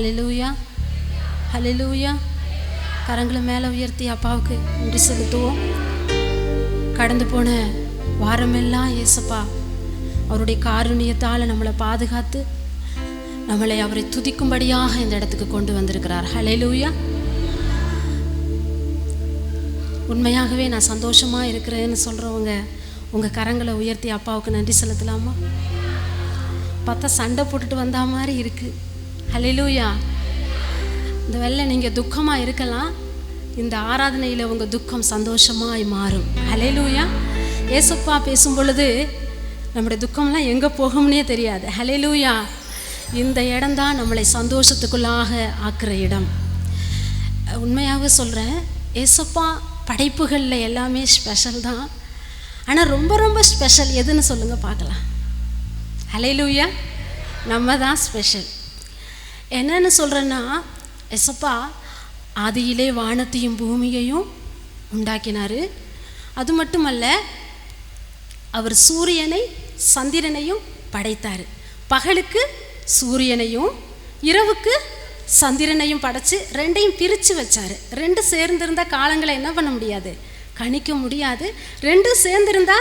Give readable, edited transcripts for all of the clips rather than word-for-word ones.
ஹல்லேலூயா, ஹல்லேலூயா. கரங்களை மேலே உயர்த்தி அப்பாவுக்கு நன்றி செலுத்துவோம். கடந்து போன வாரமெல்லாம் ஏசப்பா அவருடைய காருண்யத்தால் நம்மளை பாதுகாத்து நம்மளை அவரை துதிக்கும்படியாக இந்த இடத்துக்கு கொண்டு வந்திருக்கிறார். ஹல்லேலூயா. உண்மையாகவே நான் சந்தோஷமாக இருக்கிறேன்னு சொல்கிறவங்க உங்கள் கரங்களை உயர்த்தி அப்பாவுக்கு நன்றி செலுத்தலாமா? பார்த்தா சண்டை போட்டுட்டு வந்தா மாதிரி இருக்குது. ஹல்லேலூயா. இந்த வேளை நீங்கள் துக்கமாக இருக்கலாம், இந்த ஆராதனையில் உங்கள் துக்கம் சந்தோஷமாய் மாறும். ஹல்லேலூயா. ஏசப்பா பேசும் பொழுது நம்முடைய துக்கம்லாம் எங்கே போகும்னே தெரியாது. ஹல்லேலூயா. இந்த இடம்தான் நம்மளை சந்தோஷத்துக்குள்ளாக ஆக்குற இடம். உண்மையாகவே சொல்கிறேன், ஏசப்பா படைப்புகளில் எல்லாமே ஸ்பெஷல் தான். ஆனால் ரொம்ப ரொம்ப ஸ்பெஷல் எதுன்னு சொல்லுங்கள் பார்க்கலாம். ஹல்லேலூயா. நம்ம தான் ஸ்பெஷல். என்னன்னு சொல்கிறேன்னா, ஏசப்பா ஆதியிலே வானத்தையும் பூமியையும் உண்டாக்கினார். அது மட்டுமல்ல, அவர் சூரியனை சந்திரனையும் படைத்தார். பகலுக்கு சூரியனையும் இரவுக்கு சந்திரனையும் படைச்சு ரெண்டையும் பிரித்து வச்சார். ரெண்டு சேர்ந்திருந்த காலங்களை என்ன பண்ண முடியாது, கணிக்க முடியாது. ரெண்டும் சேர்ந்திருந்தா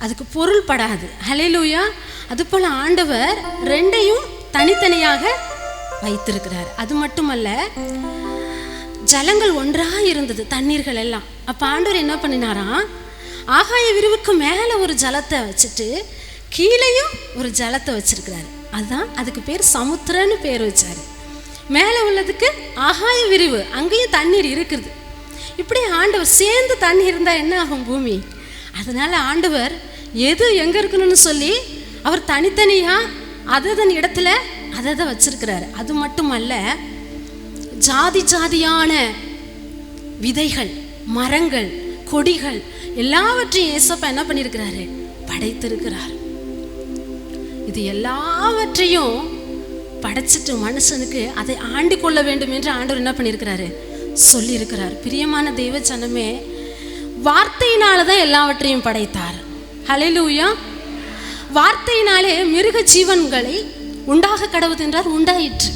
அதுக்கு பொருள் படாது. ஹல்லேலூயா. அதுபோல் ஆண்டவர் ரெண்டையும் தனித்தனியாக வைத்திருக்கிறார். அது மட்டுமல்ல, ஜலங்கள் ஒன்றாக இருந்தது, தண்ணீர்கள் எல்லாம். அப்போ ஆண்டவர் என்ன பண்ணினாராம், ஆகாய விரிவுக்கு மேலே ஒரு ஜலத்தை வச்சுட்டு கீழேயும் ஒரு ஜலத்தை வச்சிருக்கிறாரு. அதுதான் அதுக்கு பேர் சமுத்திரன்னு பேர் வச்சார். மேலே உள்ளதுக்கு ஆகாய விரிவு, அங்கேயும் தண்ணீர் இருக்குது. இப்படி ஆண்டவர் சேர்ந்து தண்ணி இருந்தால் என்ன ஆகும் பூமி? அதனால் ஆண்டவர் எது எங்கே இருக்கணும்னு சொல்லி அவர் தனித்தனியாக அதன் இடத்துல அதை வச்சிருக்கிறாரு. அது மட்டுமல்ல, ஜாதி ஜாதியான விதைகள், மரங்கள், கொடிகள் எல்லாவற்றையும் ஏசப்பா என்ன பண்ணியிருக்கிறாரு, படைத்திருக்கிறார். இது எல்லாவற்றையும் படைச்சிட்டு மனுஷனுக்கு அதை ஆண்டு கொள்ள வேண்டும் என்று ஆண்டவர் என்ன பண்ணியிருக்கிறாரு, சொல்லியிருக்கிறார். பிரியமான தெய்வ ஜனமே, வார்த்தையினால தான் எல்லாவற்றையும் படைத்தார். ஹல்லேலூயா. வார்த்தையினாலே மிருக ஜீவன்களை உண்டாக கடவுது என்றார், உண்டாயிற்று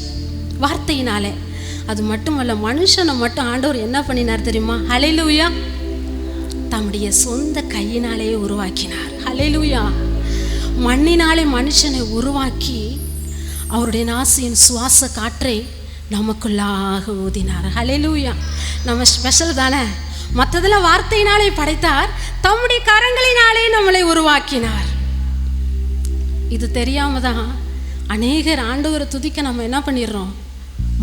வார்த்தையினாலே. அது மட்டுமல்ல, மனுஷனை மட்டும் ஆண்டவர் என்ன பண்ணினார் தெரியுமா? ஹல்லேலூயா. தம்முடைய சொந்த கையினாலே உருவாக்கினார். ஹல்லேலூயா. மண்ணினாலே மனுஷனை உருவாக்கி அவருடைய நாசியின் சுவாச காற்றை நமக்குள்ளாக ஊதினார். ஹல்லேலூயா. நம்ம ஸ்பெஷல் தானே. மற்றதில் வார்த்தையினாலே படைத்தார், தம்முடைய கரங்களினாலே நம்மளை உருவாக்கினார். இது தெரியாம தான் அநேகர் ஆண்டவரை துதிக்க நம்ம என்ன பண்ணிடுறோம்,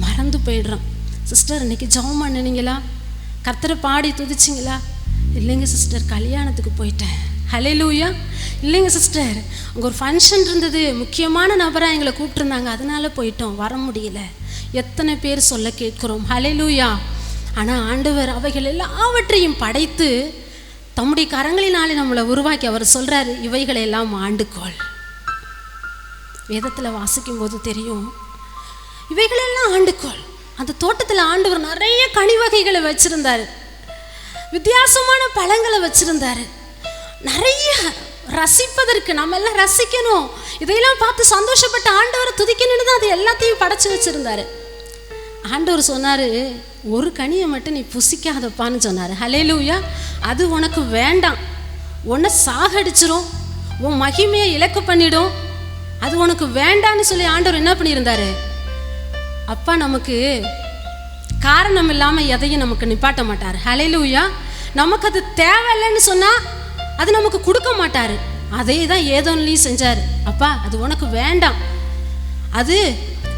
மறந்து போயிடுறோம். சிஸ்டர் இன்னைக்கு ஜெபம் பண்ணினீங்களா? கர்த்தரை பாடி துதிச்சிங்களா? இல்லைங்க சிஸ்டர், கல்யாணத்துக்கு போயிட்டேன். ஹல்லேலூயா. இல்லைங்க சிஸ்டர், அங்கே ஒரு ஃபங்க்ஷன் இருந்தது, முக்கியமான நபராக எங்களை கூப்பிட்டுருந்தாங்க, அதனால போயிட்டோம், வர முடியல. எத்தனை பேர் சொல்ல கேட்குறோம். ஹல்லேலூயா. ஆனால் ஆண்டவர் அவைகள் எல்லாவற்றையும் படைத்து தம்முடைய கரங்களினாலே நம்மளை உருவாக்கி அவர் சொல்கிறாரு, இவைகளெல்லாம் ஆண்டுகோள். வேதத்தில் வாசிக்கும் போது தெரியும், இவைகளெல்லாம் ஆண்டுகோள். அந்த தோட்டத்தில் ஆண்டவர் நிறைய கனி வகைகளை வச்சுருந்தார், வித்தியாசமான பழங்களை வச்சுருந்தார். நிறைய ரசிப்பதற்கு, நம்ம எல்லாம் ரசிக்கணும், இதையெல்லாம் பார்த்து சந்தோஷப்பட்டு ஆண்டவரை துதிக்கணும்னு தான் அது எல்லாத்தையும் படைச்சி வச்சுருந்தார். ஆண்டவர் சொன்னார், ஒரு கனியை மட்டும் நீ புசிக்காதப்பான்னு சொன்னார். ஹல்லேலூயா. அது உனக்கு வேண்டாம், உன்னை சாகடிச்சிரும், உன் மகிமையை இழக்க பண்ணிடும், அது உனக்கு வேண்டான்னு சொல்லி ஆண்டவர் என்ன பண்ணியிருந்தாரு. அப்பா நமக்கு காரணம் இல்லாமல் எதையும் நமக்கு நிப்பாட்ட மாட்டார். ஹல்லேலூயா. நமக்கு அது தேவையில்லைன்னு சொன்னால் அது நமக்கு கொடுக்க மாட்டார். அதே தான் ஏதோன்லையும் செஞ்சார். அப்பா அது உனக்கு வேண்டாம், அது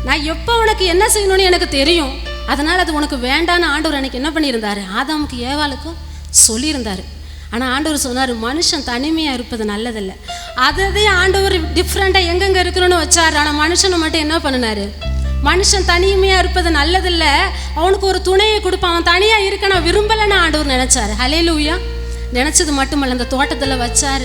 நான் எப்போ உனக்கு என்ன செய்யணும்னு எனக்கு தெரியும், அதனால் அது உனக்கு வேண்டான்னு ஆண்டவர் எனக்கு என்ன பண்ணியிருந்தார், ஆதாமுக்கு ஏவாளுக்கும் சொல்லியிருந்தார். ஆனால் ஆண்டவர் சொன்னார், மனுஷன் தனிமையாக இருப்பது நல்லதில்லை. அதே ஆண்டவர் டிஃப்ரெண்ட்டாக எங்கெங்கே இருக்கணும்னு வச்சார். ஆனால் மனுஷனை மட்டும் என்ன பண்ணினார், மனுஷன் தனிமையாக இருப்பது நல்லதில்லை, அவனுக்கு ஒரு துணையை கொடுப்பான், அவன் தனியாக இருக்க நான் விரும்பலைன்னு ஆண்டவர் நினச்சார். ஹல்லேலூயா. நினச்சது மட்டுமல்ல, அந்த தோட்டத்தில் வச்சார்,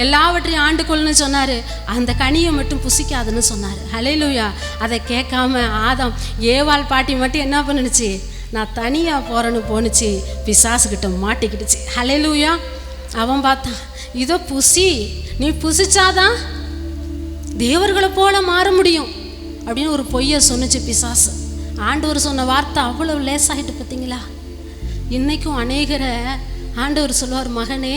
எல்லாவற்றையும் ஆண்டுகொள்னு சொன்னார், அந்த கனியை மட்டும் புசிக்காதுன்னு சொன்னார். ஹல்லேலூயா. அதை கேட்காம ஆதாம் ஏவாள் பாட்டி மட்டும் என்ன பண்ணுச்சு, நான் தனியாக போகிறேன்னு போணுச்சு, பிசாசுக்கிட்ட மாட்டிக்கிடுச்சு. ஹல்லேலூயா. அவன் பார்த்தான், இதோ புசி, நீ புசிச்சாதான் தேவர்களை போல மாற முடியும். அப்படின்னு ஒரு பொய்யை சொன்னிச்சு பிசாசு. ஆண்டவர் சொன்ன வார்த்தை அவ்வளவு லேசாகிட்டு பார்த்தீங்களா? இன்றைக்கும் அநேகரை ஆண்டவர் சொல்லுவார், மகனே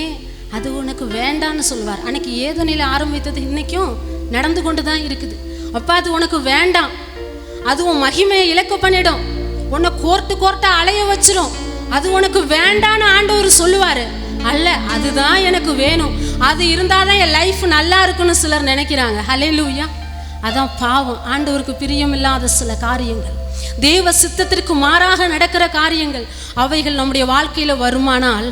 அது உனக்கு வேண்டான்னு சொல்லுவார். அன்னைக்கு ஏதோனில் ஆரம்பித்தது இன்றைக்கும் நடந்து கொண்டு தான் இருக்குது. அப்போ அது உனக்கு வேண்டாம், அது உன் மகிமையை இழக்க பண்ணிடும், உன்னை கோர்ட்டா அலைய வச்சிரும், அது உனக்கு வேண்டான்னு ஆண்டவர் சொல்லுவார். அல்ல, அதுதான் எனக்கு வேணும், அது இருந்தால் தான் என் லைஃப் நல்லா இருக்குன்னு சிலர் நினைக்கிறாங்க. ஹல்லேலூயா. அதான் பாவம். ஆண்டவருக்கு பிரியமில்லாத சில காரியங்கள், தேவ சித்தத்திற்கு மாறாக நடக்கிற காரியங்கள், அவைகள் நம்முடைய வாழ்க்கையில் வருமானால்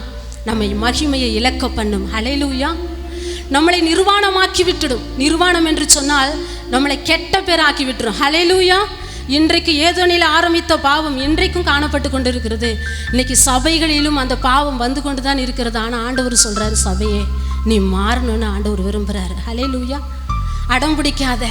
நம்மை மகிமையை இழக்க பண்ணும். ஹல்லேலூயா. நம்மளை நிர்வாணமாக்கி விட்டுடும். நிர்வாணம் என்று சொன்னால் நம்மளை கெட்ட பேராக்கி விட்டுரும். ஹல்லேலூயா. இன்றைக்கு ஏதோனில் ஆரம்பித்த பாவம் இன்றைக்கும் காணப்பட்டு கொண்டு இருக்கிறது. இன்னைக்கு சபைகளிலும் அந்த பாவம் வந்து கொண்டு தான் இருக்கிறது. ஆனால் ஆண்டவர் சொல்கிறாரு, சபையே நீ மாறணும்னு ஆண்டவர் விரும்புகிறாரு. ஹல்லேலூயா. அடம் பிடிக்காத,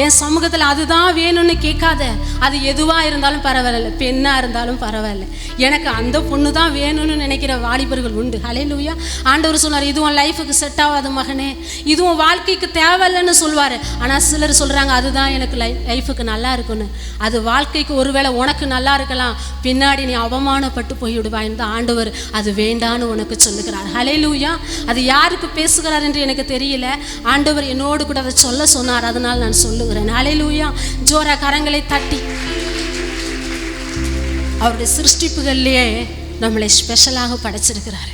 என் சமூகத்தில் அதுதான் வேணும்னு கேட்காத. அது எதுவாக இருந்தாலும் பரவாயில்ல, பெண்ணாக இருந்தாலும் பரவாயில்ல, எனக்கு அந்த பொண்ணு தான் வேணும்னு நினைக்கிற வாலிபர்கள் உண்டு. ஹல்லேலூயா. ஆண்டவர் சொன்னார், இதுவும் லைஃபுக்கு செட் ஆகாது மகனே, இதுவும் வாழ்க்கைக்கு தேவையில்லைன்னு சொல்லுவார். ஆனால் சிலர் சொல்கிறாங்க அதுதான் எனக்கு லைஃபுக்கு நல்லா இருக்குன்னு. அது வாழ்க்கைக்கு ஒருவேளை உனக்கு நல்லா இருக்கலாம், பின்னாடி நீ அவமானப்பட்டு போய்விடுவான்னு தான் ஆண்டவர் அது வேண்டான்னு உனக்கு சொல்லுகிறார். ஹல்லேலூயா. அது யாருக்கு பேசுகிறார் என்று எனக்கு தெரியல. ஆண்டவர் என்னோடு கூட அதை சொல்ல சொன்னார், அதனால் நான் சொல்லுகிறேன். ஹல்லேலூயா. ஜோரா கரங்களை தட்டி. அவருடைய சிருஷ்டிப்புகள்லேயே நம்மளை ஸ்பெஷலாக படைச்சிருக்கிறார்,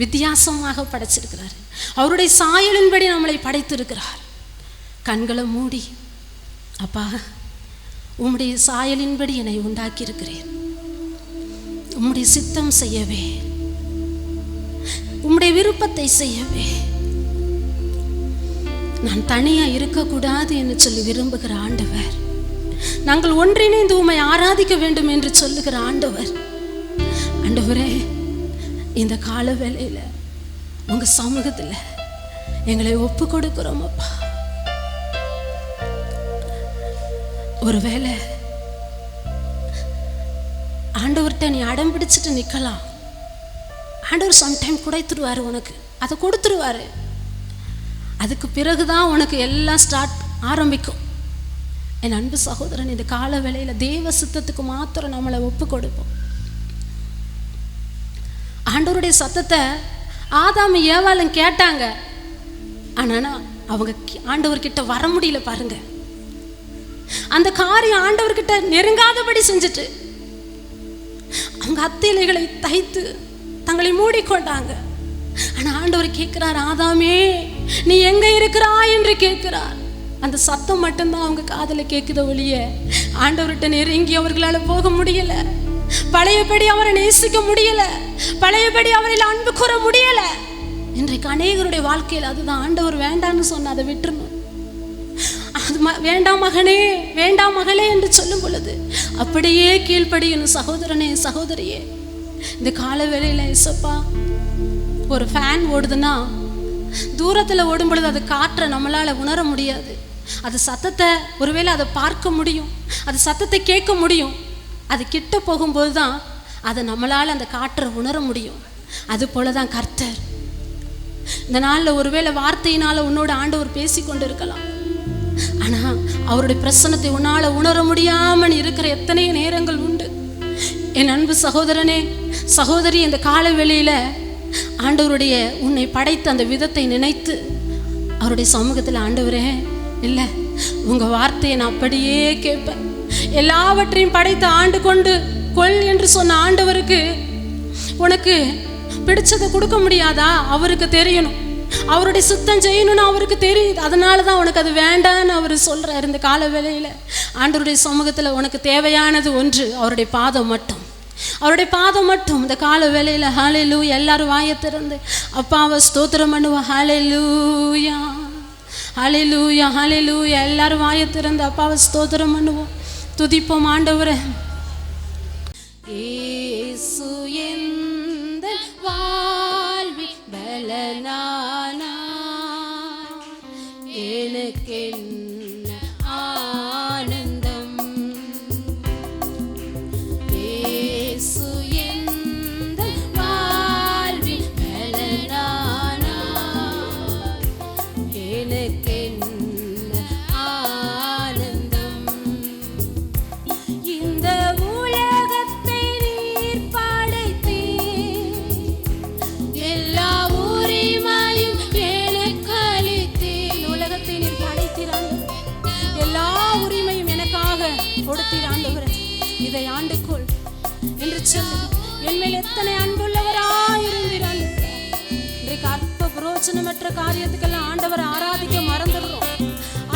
வித்தியாசமாக படைச்சிருக்கிறார். அவருடைய சாயலின்படி நம்மளை படைத்திருக்கிறார். கண்களை மூடி, அப்பா உம்முடைய சாயலின்படி என்னை உண்டாக்கி இருக்கிறேன், உம்முடைய சித்தம் செய்யவே, உம்முடைய விருப்பத்தை செய்யவே நான் தனியாக இருக்கக்கூடாது என்று சொல்லி விரும்புகிற ஆண்டவர், நாங்கள் ஒன்றிணைந்து உம்மை ஆராதிக்க வேண்டும் என்று சொல்லுகிற ஆண்டவர். ஆண்டவரே, இந்த கால வேளையில் உங்கள் சமூகத்தில் எங்களை ஒப்பு கொடுக்கிறோம் அப்பா. ஒருவேளை ஆண்டவர்கிட்ட நீ அடம் பிடிச்சிட்டு நிற்கலாம். ஆண்டவர் சம்டைம் குடைத்துருவார், உனக்கு அதை கொடுத்துருவார். அதுக்கு பிறகுதான் உனக்கு எல்லாம் ஸ்டார்ட் ஆரம்பிக்கும். என் அன்பு சகோதரன், இந்த கால வேளையில் தேவ சித்தத்துக்கு மாத்திரம் நம்மளை ஒப்பு கொடுப்போம். ஆண்டவருடைய சத்தத்தை ஆதாம் ஏவாளும் கேட்டாங்க. ஆனால் அவங்க ஆண்டவர்கிட்ட வர முடியல. பாருங்க, அந்த காரியம் ஆண்டவர்கிட்ட நெருங்காதபடி செஞ்சுட்டு அவங்க அத்திலைகளை தைத்து தங்களை மூடிக்கொண்டாங்க. ஆனால் ஆண்டவர் கேட்கிறார், ஆதாமே நீ எங்க இருக்கிறாய் என்று கேட்கிறார். அந்த சத்தம் மட்டும்தான் அவங்க காதில் கேட்குத ஒழிய ஆண்டவர்கிட்ட நெருங்கி அவர்களால் போக முடியல. பழையபடி அவரை நேசிக்க முடியல, பழையபடி அவரில் அன்பு கூற முடியல. இன்றைக்கு அநேகருடைய வாழ்க்கையில் அதுதான். ஆண்டவர் வேண்டான்னு சொன்ன அதை விட்டுறணும். அது வேண்டாம் மகனே, வேண்டாம் மகளே என்று சொல்லும் பொழுது அப்படியே கீழ்ப்படியணும். சகோதரனே, சகோதரியே, இந்த கால வேளையில் இயேசப்பா, ஒரு ஃபேன் ஓடுதுன்னா தூரத்தில் ஓடும் பொழுது அது காற்றை நம்மளால் உணர முடியாது. அது சத்தத்தை ஒருவேளை அதை பார்க்க முடியும், அது சத்தத்தை கேட்க முடியும். அது கிட்ட போகும்போது தான் அதை நம்மளால் அந்த காற்றை உணர முடியும். அது போல தான் கர்த்தர். இந்த நாளில் ஒருவேளை வார்த்தையினால் உன்னோட ஆண்டவர் பேசி கொண்டு இருக்கலாம். ஆனால் அவருடைய பிரசன்னத்தை உன்னால் உணர முடியாமல் இருக்கிற எத்தனை நேரங்கள் உண்டு. என் அன்பு சகோதரனே, சகோதரி, இந்த கால வேளையில் ஆண்டவருடைய உன்னை படைத்த அந்த விதத்தை நினைத்து அவருடைய சமூகத்தில், ஆண்டவரே இல்லை, உங்கள் வார்த்தையை நான் அப்படியே கேட்பேன். எல்லாவற்றையும் படைத்து ஆண்டு கொண்டு கொள் என்று சொன்ன ஆண்டவருக்கு உனக்கு பிடிச்சதை கொடுக்க முடியாதா? அவருக்கு தெரியணும், அவருடைய சுத்தம் செய்யணும்னு அவருக்கு தெரியுது. அதனால தான் உனக்கு அது வேண்டான்னு அவர் சொல்கிறார். இந்த கால வேளையில் ஆண்டவருடைய சமூகத்தில் உனக்கு தேவையானது ஒன்று, அவருடைய பாதம் மட்டும், அவருடைய பாதம் மட்டும். இந்த கால வேளையில் ஹல்லேலூயா. எல்லாரும் வாயை திறந்து அப்பாவை ஸ்தோத்திரம் பண்ணுவோம். ஹல்லேலூயா, ஹல்லேலூயா, ஹல்லேலூயா. எல்லாரும் வாயை திறந்து அப்பாவை ஸ்தோத்திரம் பண்ணுவோம், துதிப்போம் ஆண்டவரே. இயேசு எந்த வாழ்வில் பலனானா, எனக்கென்ன ஆனந்தம். இயேசு எந்த வாழ்வில் பலனானா, எனக்கென்ன ஆனந்தம். இதை ஆண்டுகொள் என்று சொல்லி என்மேல் எத்தனை அன்புள்ளவராயிருந்தார். இன்றைக்கு அற்ப புரோஜனமற்ற காரியத்துக்கெல்லாம் ஆண்டவரை ஆராதிக்க மறந்துடுறோம்.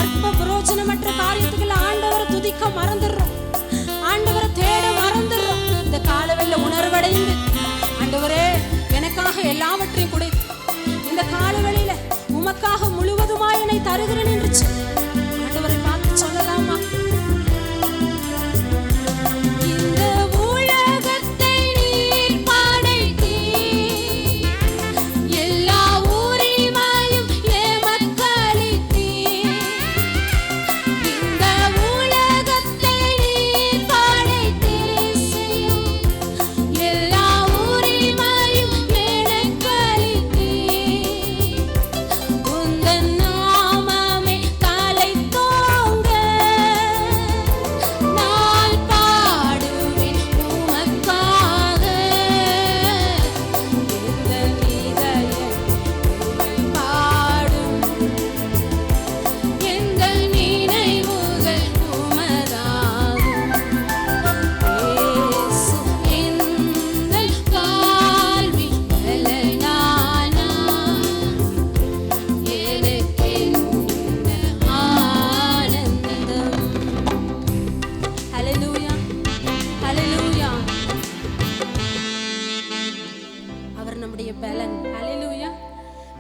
அற்ப புரோஜனமற்ற காரியத்துக்கெல்லாம் ஆண்டவரை துதிக்க மறந்துடுறோம். ஆண்டவரை தேட மறந்துடுறோம். இந்த காலவெளியில உணர்வடைந்து ஆண்டவரே எனக்காக எல்லாவற்றையும் குடைத்து இந்த காலவெளியில உமக்காக முழுவதுமாய் என்னை தருகிறேன் என்று சொல்லி ஆண்டவரை பார்த்து சொல்லலாமா?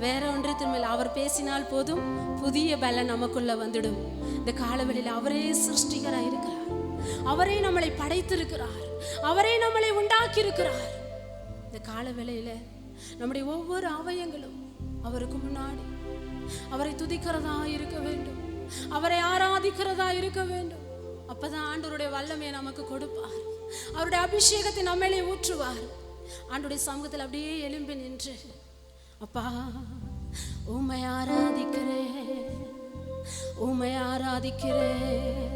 வேற ஒன்றத்தின் மேல் அவர் பேசினால் போதும், புதிய பலன் நமக்குள்ள வந்துடும். இந்த காலவெளியில் அவரே சிருஷ்டிகராக இருக்கிறார். அவரே நம்மளை படைத்திருக்கிறார். அவரே நம்மளை உண்டாக்கி இருக்கிறார். இந்த காலவெளியில நம்முடைய ஒவ்வொரு அவயங்களும் அவருக்கு முன்னாடி அவரை துதிக்கிறதா இருக்க வேண்டும். அவரை ஆராதிக்கிறதா இருக்க வேண்டும். அப்பதான் ஆண்டவருடைய வல்லமையை நமக்கு கொடுப்பார். அவருடைய அபிஷேகத்தை நம்மளே ஊற்றுவார். ஆண்டவருடைய சமூகத்தில் அப்படியே எழும்பி நின்று, அப்பா உம்மை ஆராதிக்கிறேன், உம்மை ஆராதிக்கிறேன்.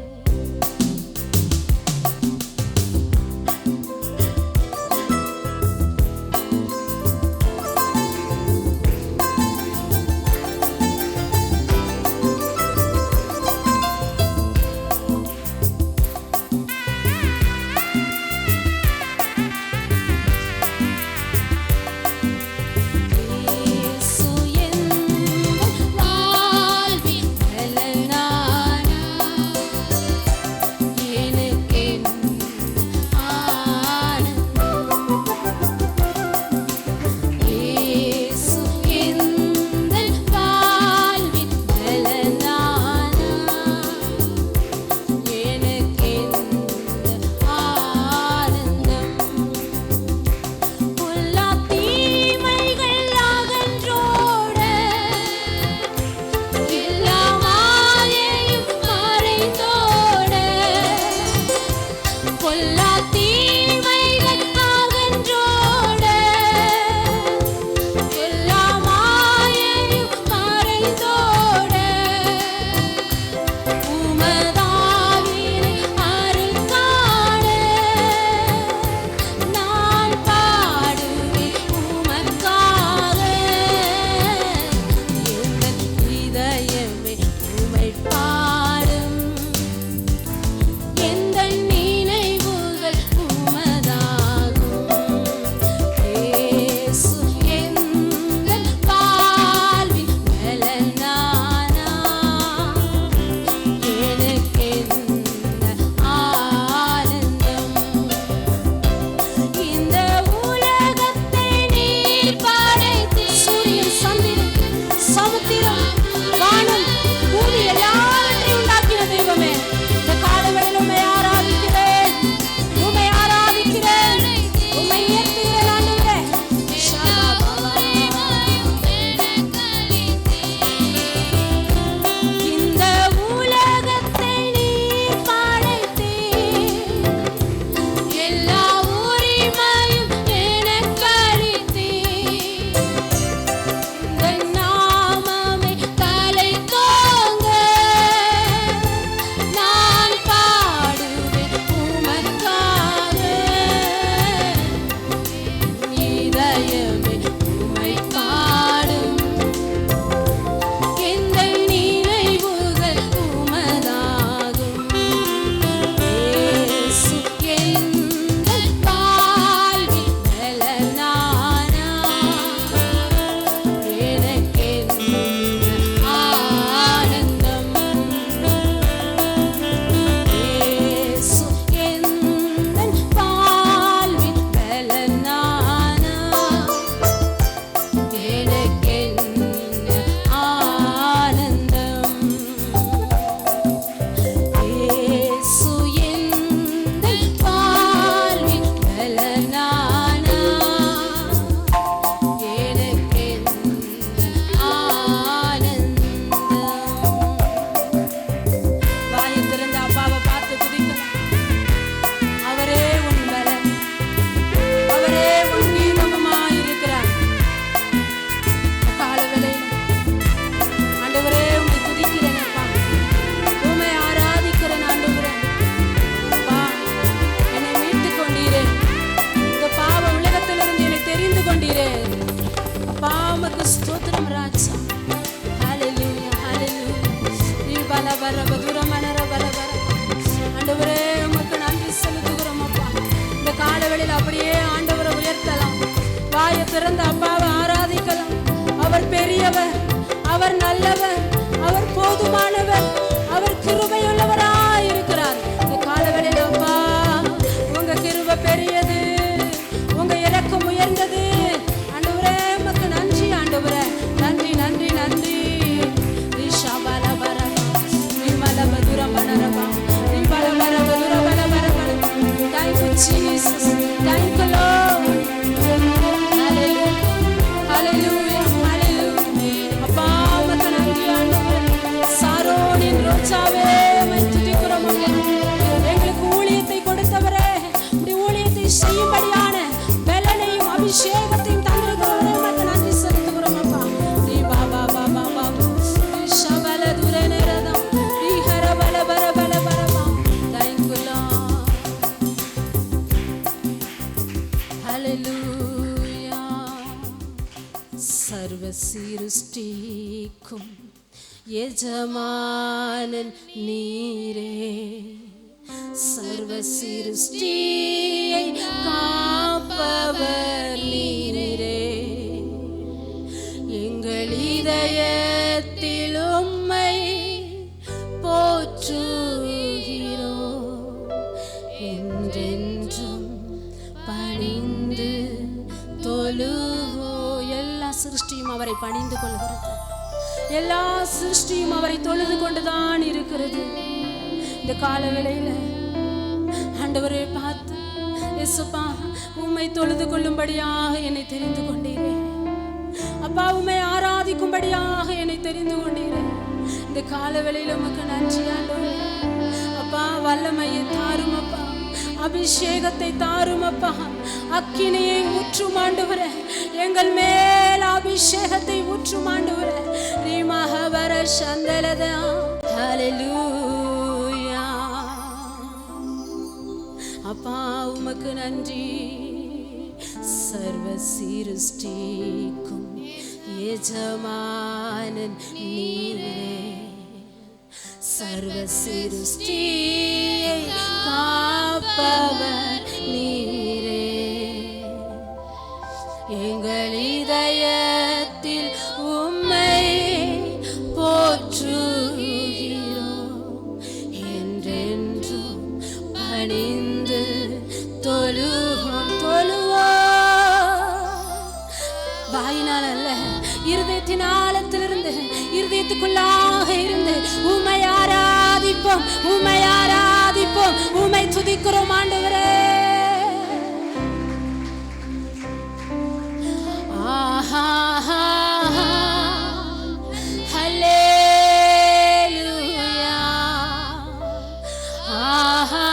வாயை திறந்த அப்பாவை ஆராதிக்கலாம். அவர் பெரியவர், அவர் நல்லவர், அவர் போதுமானவர், அவர் கிருபையுள்ளவராய் இருக்கிறார். இந்த காலவெளியில் அப்பா உங்க கிருபை பெரியது, உங்க இலக்கம் உயர்ந்தது. ஆண்டவரே உமக்கு நன்றி ஆண்டவரே, நன்றி நன்றி நன்றி. Thank you, Jesus. Thank you, Lord. Hallelujah. Hallelujah. Hallelujah. அப்பா உமக்கு நன்றி ஆண்டவரே. சாரோனின் ரோஜாவே உம்மை துதிக்கிறோம் அப்பா. எங்களுக்கு ஊழியத்தை கொடுத்தவரே, இந்த ஊழியத்தை செய்யும்படியான பலனையும் அபிஷேகத்தையும் தந்திருக்கிறவரே உமக்கு நன்றி செலுத்துகிறோம் அப்பா. நீ பாபா பாபா பாபா ஷபல துரனரதம் நீ ஹரபல பர பல பரமா. Thank you, Lord. Hallelujah. சர்வ சிருஷ்டிக்கும் எஜமானன் நீரே, சர்வ சிருஷ்டியை காப்பவர் நீரே. எங்கள் இதயத்தில் உம்மை போற்றுகிறோம், என்றென்றும் பணிந்து தொழுவோ. எல்லா சிருஷ்டியும் அவரை பணிந்து கொள்கிறது, எல்லா சிருஷ்டியும் அவரை தொழுது கொண்டுதான் இருக்கிறது. இந்த கால வேளையில ஆண்டவரை பார்த்து, இயேசுப்பா உம்மை தொழுது கொள்ளும்படியாக என்னை தெரிந்து கொண்டீரே அப்பா, உம்மை ஆராதிக்கும்படியாக என்னை தெரிந்து கொண்டீரே. இந்த கால வேளையில உமக்கு நன்றி ஆண்டவரே. அப்பா வல்லமையை தாரும் அப்பா, அபிஷேகத்தை தாரும் அப்பா, அக்கினியை ஊற்றும் ஆண்டவரே, எங்கள் மேல் அபிஷேகத்தை ஊற்றும் ஆண்டவரே. ரீமஹவர சந்தலதா. ஹல்லேலூயா. அப்பா உமக்கு நன்றி. சர்வ சிருஷ்டிக்கும் எஜமானன் நீரே, சர்வ சிருஷ்டியை காப்பவர் நீரே. எங்கள் இதயத்தில் உம்மை போற்றுகிறோம், என்றென்றும் பணிந்து தொழுவோம். வாயினால் அல்ல, இருதயத்தின் ஆழத்திலிருந்து, இருதயத்துக்குள்ளாக இருந்து உம்மை ஆராதிப்போம், உம்மை ஆராதிப்போம், உம்மை துதிக்கிறோம் ஆண்டவரே. ஆஹா ஹல்லேலூயா. ஆஹா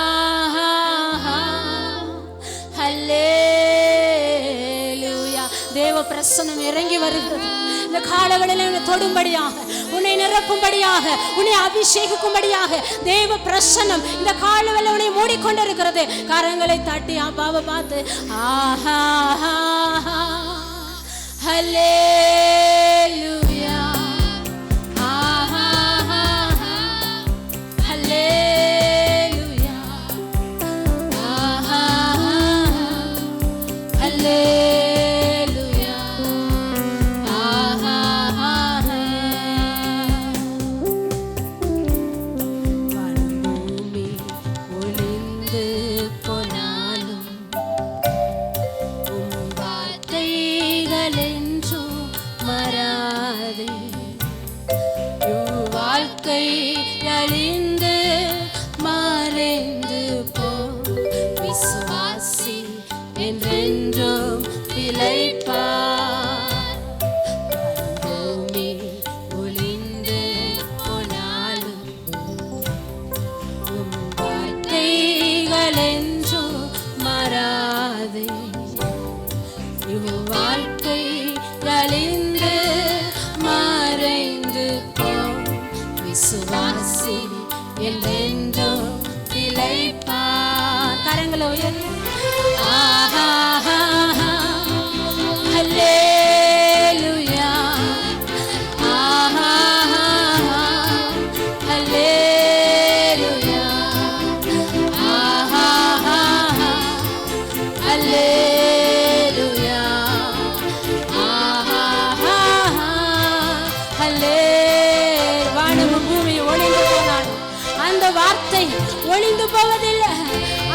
ஹல்லேலூயா. தேவ பிரசன்னம் இறங்கி வருகிறது. இந்த காலவெளியில் உன்னை தொடும்படியாக, உன்னை நிரப்பும்படியாக, உன்னை அபிஷேகிக்கும்படியாக தேவ பிரசன்னம் இந்த காலவெளியில் உன்னை மூடிக்கொண்டிருக்கிறது. கரங்களை தட்டி அப்பாவை பார்த்து ஆஹா ஹல்லேலூயா. ஆஹா ஹல்லேலூயா. ஆஹா ஹல்லேலூயா. ஆஹா பூமி ஒளிந்து போனாலும் உம் வார்த்தைகள் என்றும் மறாதே. வாழ்க்கை அழிந்து மறைந்து போ, விசுவாசி என்றென்றும் பிழைப்பார். பூமி ஒளிந்து போனாலும் உம் வார்த்தைகள் என்றும் மறாதே. வாழ்க்கை அழிந்து மறைந்து போ, விசுவாசி என்றென்றும் பிழைப்பார். கரங்களை உயர்த்தி ஆஹா ஹல்லேலூயா. போவதில்லை.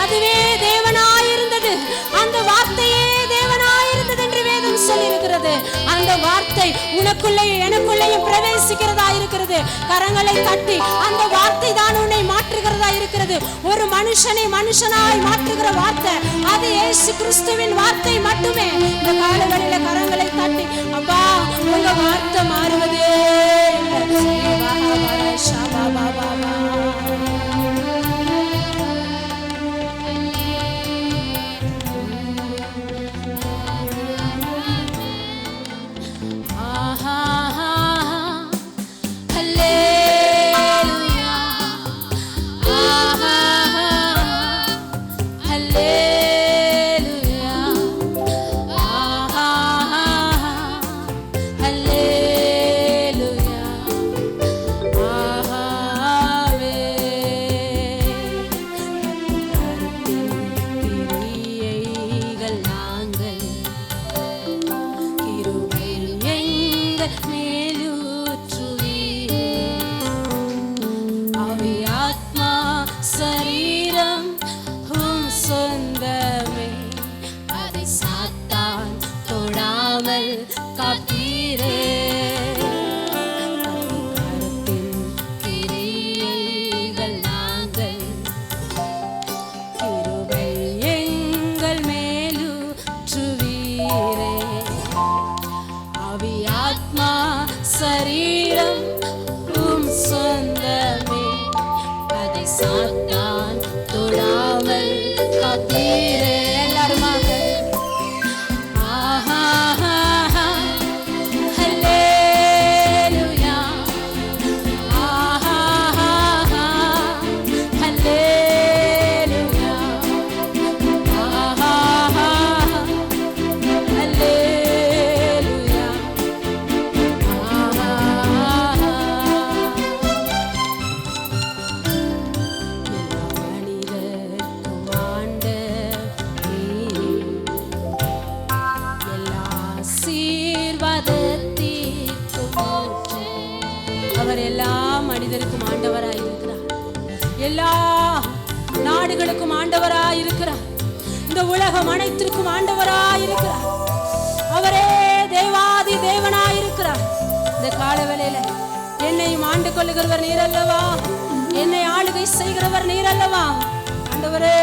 அதுவே தேவனாயிருந்தது, அந்த வார்த்தையே தேவனாயிருந்தது என்று வேதம் சொல்லியிருக்கிறது. அந்த வார்த்தை உனக்குள்ளேயும் எனக்குள்ளேயும் பிரவேசிக்கிறதா இருக்கிறது. கரங்களை தட்டி அந்த வார்த்தை தான் உன்னை மாற்றுகிறதா இருக்கிறது. ஒரு மனுஷனை மனுஷனாய் மாற்றுகிற வார்த்தை அது இயேசு கிறிஸ்துவின் வார்த்தை மட்டுமே. இந்த காலங்களில கரங்களை தட்டி, அப்பா உங்க வார்த்தை மாறுவதே நாடுகளுக்கும் ஆண்டவராய் இருக்கிறார். இந்த உலகம் அனைத்திற்கும் ஆண்டவராய் இருக்கிறார். அவரே தேவாதி தேவனாய் இருக்கிறார். இந்த காலவேளையில என்னையும் ஆண்டு கொள்ளுகிறவர் நீர் அல்லவா, என்னை ஆளுகை செய்கிறவர் நீர் அல்லவா ஆண்டவரே.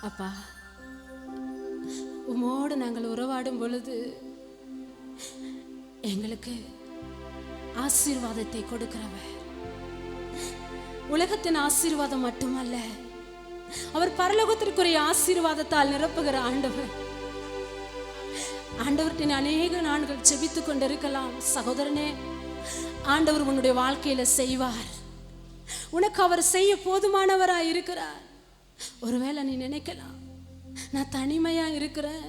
அப்பா, உம்மோடு நாங்கள் உறவாடும் பொழுது எங்களுக்கு ஆசீர்வாதத்தை கொடுக்கிறவர். உலகத்தின் ஆசீர்வாதம் மட்டுமல்ல, அவர் பரலோகத்திற்குரிய ஆசீர்வாதத்தால் நிரப்புகிற ஆண்டவர். ஆண்டவர்கிட்ட அநேக நாட்கள் செபித்துக் கொண்டிருக்கலாம். சகோதரனே, ஆண்டவர் உன்னுடைய வாழ்க்கையில செய்வார். உனக்கு அவர் செய்ய போதுமானவராய் இருக்கிறார். ஒருவேளை நீ நினைக்கலாம், நான் தனிமையா இருக்கிறேன்,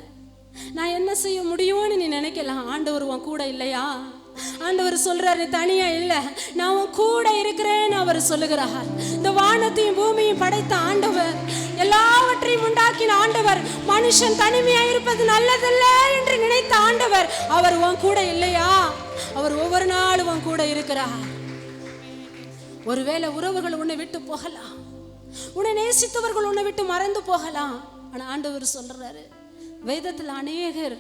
நான் என்ன செய்ய முடியும்னு நீ நினைக்கலாம். ஆண்டவர் உன் கூட இல்லையா? ஆண்டவர் சொல்றாரு, நீ தனியா இல்லை, நான் உன் கூட இருக்கிறேன்னு அவர் சொல்லுகிறார். இந்த வானத்தையும் பூமியும் படைத்த ஆண்டவர், எல்லாவற்றையும் உண்டாக்கின ஆண்டவர், மனுஷன் தனிமையா இருப்பது நல்லதில்லை என்று நினைத்த ஆண்டவர், அவர் உன் கூட இல்லையா? அவர் ஒவ்வொரு நாளும் உன் கூட இருக்கிறார். ஒருவேளை உறவுகள் உன்னை விட்டு போகலாம், உன்னை நேசித்தவர்கள் உன்னை விட்டு மறந்து போகலாம். ஆனா ஆண்டவர் சொல்றாரு, வேதத்தில் அநேகர்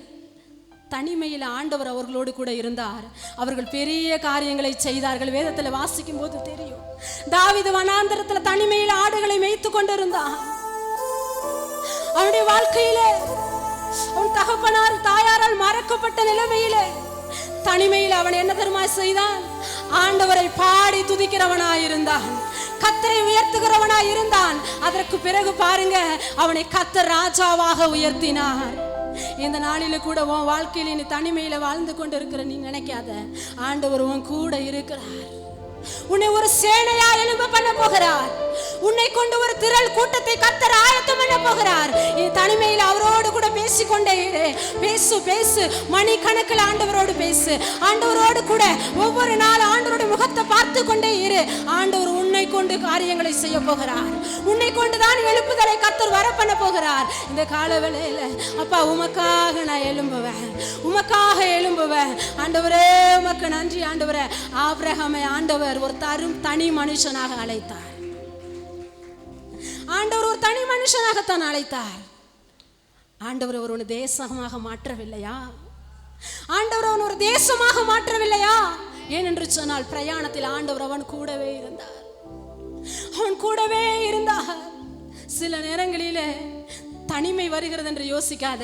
தனிமையில் ஆண்டவர் அவர்களோடு கூட இருந்தார். அவர்கள் பெரிய காரியங்களை செய்தார்கள். வேதத்தில் வாசிக்கும் போது தெரியும், தாவீது வனாந்தரத்தில் தனிமையில் ஆடுகளை மேய்த்து கொண்டிருந்தான். அவனுடைய வாழ்க்கையில அவன் தகப்பனார் தாயாரால் மறக்கப்பட்ட நிலைமையில தனிமையில் அவன் என்ன தெரியுமா செய்தான்? ஆண்டவரை பாடி துதிக்கிறவனாயிருந்தான், கர்த்தரை உயர்த்துகிறவனாயிருந்தான். அதற்கு பிறகு பாருங்க, அவனை கர்த்தர் ராஜாவாக உயர்த்தினார். இந்த நாளில கூட உன் வாழ்க்கையில நீ தனிமையில வாழ்ந்து கொண்டு இருக்கிற நீ நினைக்காத, ஆண்டவர் உன் கூட இருக்கிறார். உன்னை ஒரு சேனையா எழும்ப பண்ண போகிறார். உன்னை கொண்டு ஒரு திரள் கூட்டத்தை கர்த்தர் ஆயத்தம் பண்ண போகிறார். தனிமையில் அவரோடு கூட பேசிக்கொண்டே இரு. பேசு பேசு, மணிக்கணக்கில் ஆண்டவரோடு பேசு. ஆண்டவரோடு கூட ஒவ்வொரு நாள் ஆண்டவருடைய முகத்தை பார்த்து கொண்டே இரு. ஆண்டவர் உன்னை கொண்டு காரியங்களை செய்ய போகிறார். உன்னை கொண்டுதான் எழுப்புதலை கர்த்தர் வர பண்ண போகிறார். இந்த காலவேளையில அப்பா உமக்காக நான் எழும்புவேன், உமக்காக எழும்புவேன். ஆண்டவரே உமக்கு நன்றி. ஆண்டவரே, ஆபிரகாமை ஆண்டவர் ஒரு தனி மனுஷனாக அழைத்தார். ஆண்டவர் ஒரு தனி மனுஷனாகத்தான் அழைத்தார். ஆண்டவர் ஒரு தேசமாக மாற்றவில்லையா? ஆண்டவர் அவன் ஒரு தேசமாக மாற்றவில்லையா? ஏனென்று சொன்னால் பிரயாணத்தில் ஆண்டவர் அவன் கூடவே இருந்தார். அவன் கூடவே இருந்தார். சில நேரங்களிலே தனிமை வருகிறது என்று யோசிக்காத.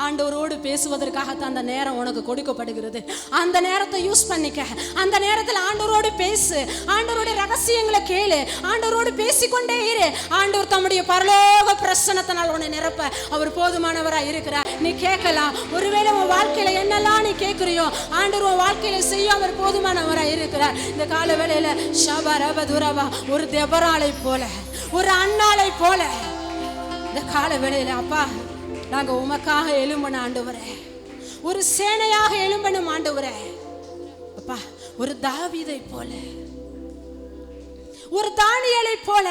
ஆண்டவரோடு பேசுவதற்காகத்தான் அந்த நேரம் உனக்கு கொடுக்கப்படுகிறது. அந்த நேரத்தை யூஸ் பண்ணிக்க. அந்த நேரத்தில் ஆண்டவரோடு பேசு, ஆண்டவருடைய ரகசியங்களை கேளு, ஆண்டவரோடு பேசிக்கொண்டே இரு. ஆண்டவர் தம்முடைய பரலோக பிரசன்னத்தினால் உன்னை நிரப்ப அவர் போதுமானவராக இருக்கிறார். நீ கேட்கலாம், ஒருவேளை உன் வாழ்க்கையில என்னெல்லாம் நீ கேட்கிறியோ ஆண்டவர் உன் வாழ்க்கையில செய்ய அவர் போதுமானவராக இருக்கிறார். இந்த கால வேளையில ஷபரபதுரவா ஒரு தெபராளை போல, ஒரு அண்ணாளை போல இந்த கால வேளையில அப்பா நாங்க உமக்காக எழும்பணும் ஆண்டவரே. ஒரு சேனையாக எழும்பணும் ஆண்டவரே. அப்பா ஒரு தாவீதை போல, ஒரு தானியேலை போல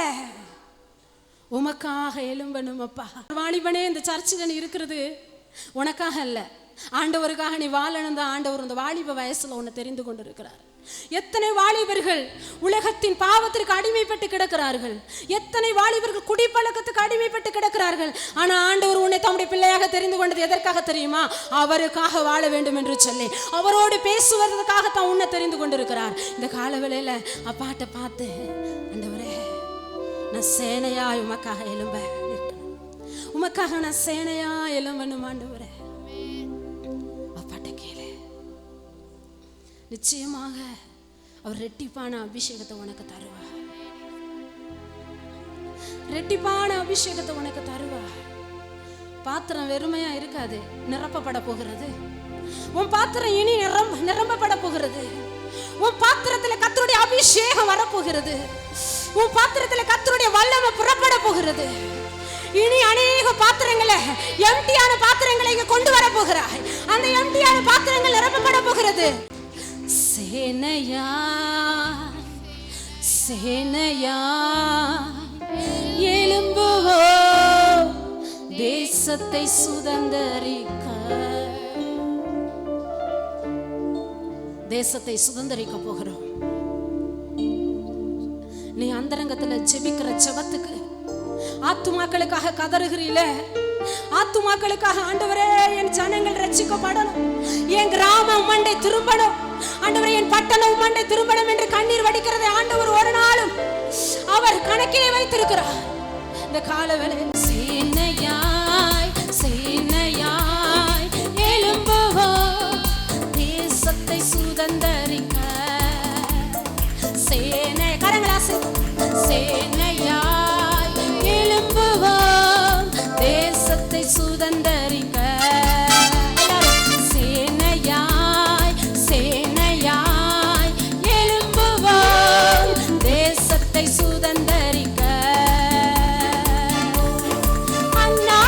உமக்காக எழும்பணும் அப்பா. வாலிபனே, இந்த சர்ச்சில் இருக்கிறது உனக்காக அல்ல, ஆண்டவருக்காக நீ வாழணும் தான். ஆண்டவர் இந்த வாலிப வயசுல உன்னை தெரிந்து கொண்டு இருக்கிறார். எத்தனை வாலிபர்கள் உலகத்தின் பாவத்திற்கு அடிமைப்பட்டு கிடக்கிறார்கள். எத்தனை வாலிபர்கள் குடிப்பழக்கத்துக்கு அடிமைப்பட்டு கிடக்கிறார்கள். ஆனா ஆண்டவர் உன்னை தம்முடைய பிள்ளையாக தெரிந்து கொண்டது எதற்காக தெரியுமா? அவருக்காக வாழ வேண்டும் என்று சொல்லி, அவரோடு பேசுவதற்காக தான் உன்னை தெரிந்து கொண்டிருக்கிறார். இந்த காலவேளையில அப்பாட்ட பார்த்து, ஆண்டவரே நான் சேனையா உமக்காக எழும்ப, உமக்காக நான் சேனையா எழும்பணும் ஆண்டவரே. நிச்சயமாக அவர் ரெட்டிப்பான அபிஷேகத்தை உனக்கு தருவார். ரெட்டிப்பான அபிஷேகத்தை உனக்கு தருவார். பாத்திரம் வெறுமையா இருக்காது, நிரப்பப்பட போகிறது. உன் பாத்திரம் இனி நிரம்பப்பட போகிறது. உன் பாத்திரத்தில் கர்த்தருடைய அபிஷேகம் வரப்போகிறது. உன் பாத்திரத்தில் கர்த்தருடைய வல்லமை புறப்பட போகிறது. இனி அநேக பாத்திரங்களை, எம்டியான பாத்திரங்களை இங்க கொண்டு வர போகிறாய். அந்த எம்டியான பாத்திரங்கள் நிரப்பப்பட போகிறது. சேனையா சேனையா எழும்புவோம், தேசத்தை சுதந்தரிக்க. தேசத்தை சுதந்தரிக்க போகிறோம். நீ அந்தரங்கத்துல ஜெபிக்கிற ஜெபத்துக்கு, ஆத்துமாக்களுக்காக கதறுகிறீல, ஆத்துமாக்களுக்காக ஆண்டவரே என் ஜனங்கள் ரட்சிக்கப்படணும், என் கிராமம் மண்டை திரும்பணும், ஆண்டவரே என் பட்டணம் மண்டை திரும்பணும் என்று கண்ணீர் வடிக்கிறதை ஆண்டவர் ஒரு நாளும் அவர் கணக்கிலே வைத்திருக்கிறார். இந்த காலவேளையில் சேனையாய் சேனையாய் எழும்புவோம், தேசத்தை சுதந்தரிக்க. சேனை கரங்களாசை சேனையாய் எழும்புவோம், தேசத்தை சுதந்தரிக்க. சேனையாய் சேனையாய் எழும்புவோம், தேசத்தை சுதந்தரிக்க. அண்ணா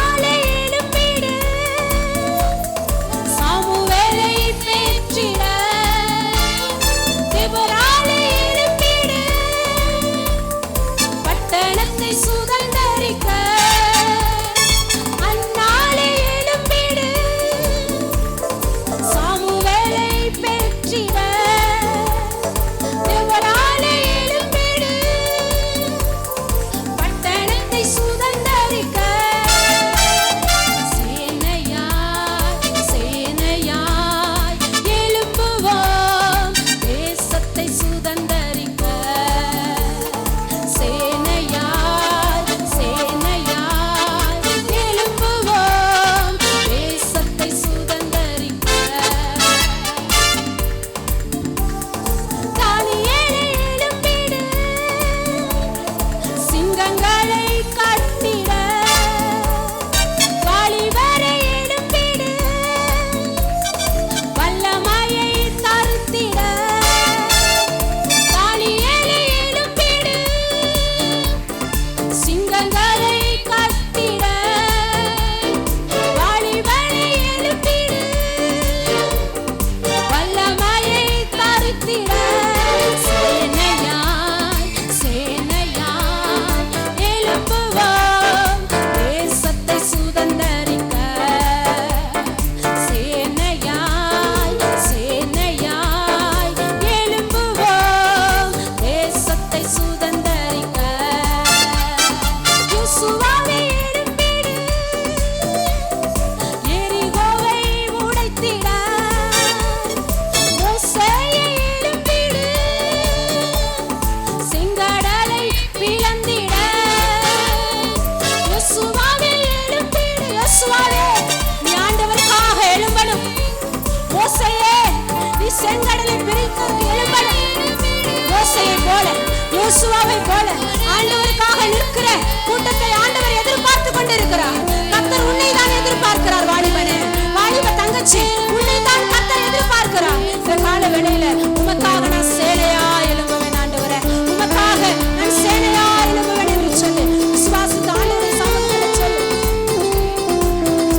யோசுவாவை போல ஆண்டவருக்காக நிற்கிற கூட்டத்தை ஆண்டவர் எதிர்பார்த்து கொண்டிருக்கிறார். கர்த்தர் உன்னை தான் எதிர்பார்க்கிறார். வாலிபனே, வாலிப தங்கச்சி, உன்னை தான் கர்த்தர் எதிர்பார்க்கிறார். இந்த கால வேளையில உமக்காக நான் சேனையா எழும்புவேன் ஆண்டவரே, உமக்காக நான் சேனையா எழும்புவேன் என்று சொல்லி விசுவாசித்து ஆண்டவரை சமூகத்தில் சொல்லு.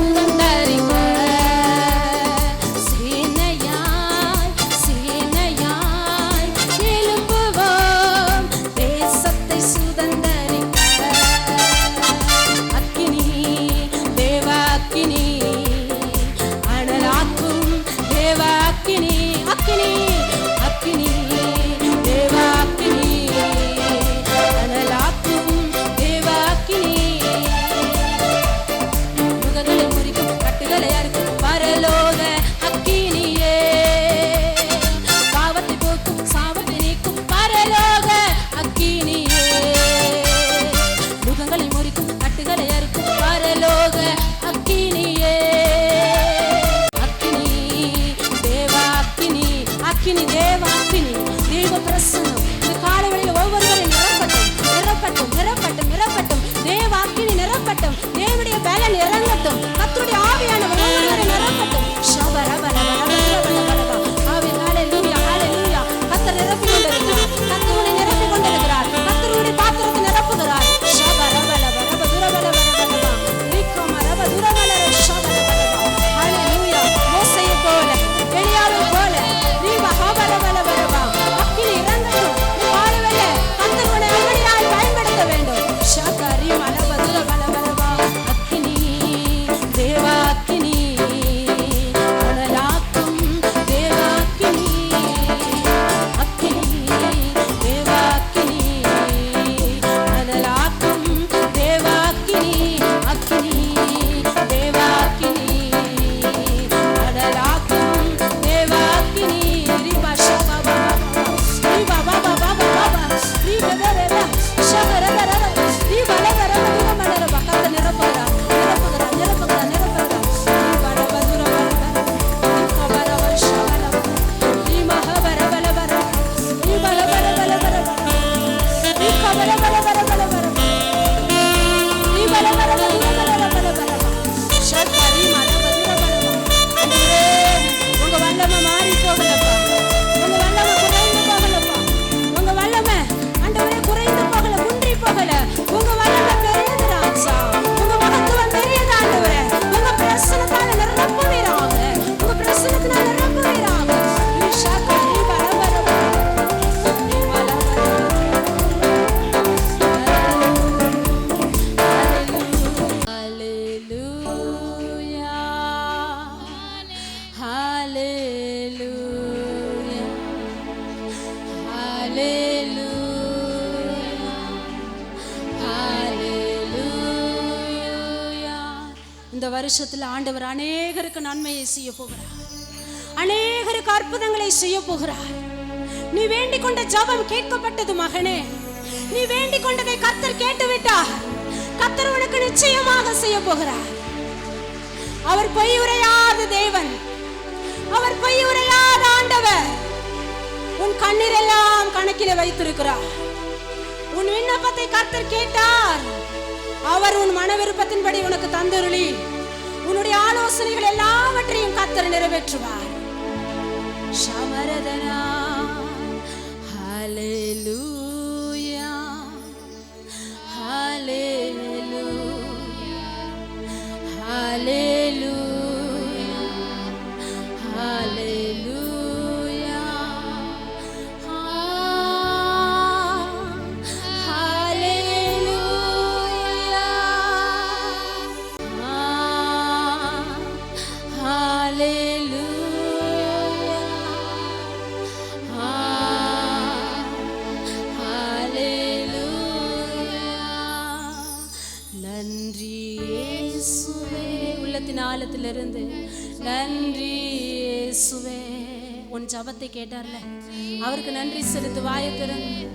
சுதந்தரிக்க சேனையாய் சேனையாய் எழும்புவோம், தேசத்தை சுதந்தரிக்க. அக்கினி தேவ அக்கினி அனலாக்கும் தேவ அக்கினி, அக்கினி அக்கினி தேவ அக்கினி அனலாக்கும் தேவ அக்கினி. முகங்களை முறிக்கும் கட்டுகளை அறுக்கும் பரலோக அக்கினியே, பாவத்தை போக்கும் சாபத்தை நீக்கும் பரலோக அக்கினியே. முகங்களை முறிக்கும் கட்டுகளை அறுக்கும் பரலோக அக்கினியே. அக்கினி தேவ அக்கினி, அக்கினி தேவ அக்கினி, தேவ பிரசன்னம் இந்த காலவெளியில் ஒவ்வொருவரையும் நிரப்பட்டும் நிரப்பட்டும் நிரப்பட்டும் நிரப்பட்டும். தேவ அக்கினி நிரப்பட்டும், தேவனுடைய பலன் இறங்கட்டும், கர்த்தருடைய ஆவியானவர் ஒவ்வொருவரை நிரப்பட்டும். ஆவி ஹalleluya ஹalleluya. கர்த்தர் நிரப்பிக் கொண்டிருக்கிறார், கர்த்தர் உன்னை நிரப்பிக் கொண்டிருக்கிறார், கர்த்தர் உன்னுடைய பாத்திரத்தை நிரப்புகிறார். ஹalleluya. மோசேயை போல எலியாவை போல அக்கினி இறங்கட்டும். பாருவல்ல கர்த்தர் உன்னை அக்கினியால் பயன்படுத்த வேண்டும். ஷகரி மலபதுர பலபலவா. அக்கினி தேவ அக்கினி அனலாக்கும் தேவ அக்கினி, அக்கினி தேவ அக்கினி அனலாக்கும் தேவ அக்கினி, அக்கினி தேவ அக்கினி அனலாக்கும் தேவ அக்கினி. ரிபா ஷபா பாபா ரிபா பாபா பாபா பாபா ரிபா ரரா ஷகரா ரரா ரிபா ரரா ரரா மலரபா. கர்த்தர் நிரப்புகிறார் நிரப்புகிறார் நிரப்புகிறார் நிரப்புகிறார். ரிபா ரபா துர பலபல ரிபா ரபா ஷபல ரிமா ஹபர பலபல ரிபா ரபல பலபல ரிபா பலபல பலபல ரிபா ரபா துர பலபல ஷகரி மலபதுர பலபல. உங்க வல்லமை மாறி போகலப்பா, உங்க வல்லமை குறைந்து போகலப்பா, உங்க வல்லமை ஆண்டவரே குறைந்து போகல, குன்றி போகல. உங்க வல்லமை பெரியது ராஜா, உங்க மகத்துவம் பெரியது ஆண்டவரே. உங்க பிரசன்னத்தால நிரப்புவீராக, உங்க பிரசன்னத்தினால நிரப்புவீராக. ஷகரி பலபல இந்த வருஷத்துல ஆண்டவர் அநேகருக்கு நன்மையை செய்ய போகிறார், அநேகருக்கு அற்புதங்களை செய்ய போகிறார். நீ வேண்டிக் கொண்ட ஜெபம் கேட்கப்பட்டது மகனே, நீ வேண்டிக் கொண்டதை கர்த்தர் கேட்டுவிட்டார். கர்த்தர் உனக்கு நிச்சயமாக செய்ய போகிறார். அவர் பொய் உரையாத தேவன், அவர் பொய் உரையாத ஆண்டவர். உன் கண்ணீர் எல்லாம் கணக்கிலே வைத்திருக்கிறார். உன் விண்ணப்பத்தை கர்த்தர் கேட்டார். அவர் உன் மன விருப்பத்தின்படி உனக்கு தந்தருளி உன்னுடைய ஆலோசனைகள் எல்லாவற்றையும் கர்த்தர் நிறைவேற்றுவார். ஷமரதனா ஹalleluya ஹalleluya ஹalleluya ஹalleluya. ஆழத்திலிருந்து நன்றி இயேசுவே. உன் ஜபத்தை கேட்டார்ல, அவருக்கு நன்றி செலுத்து. வாயை திறந்து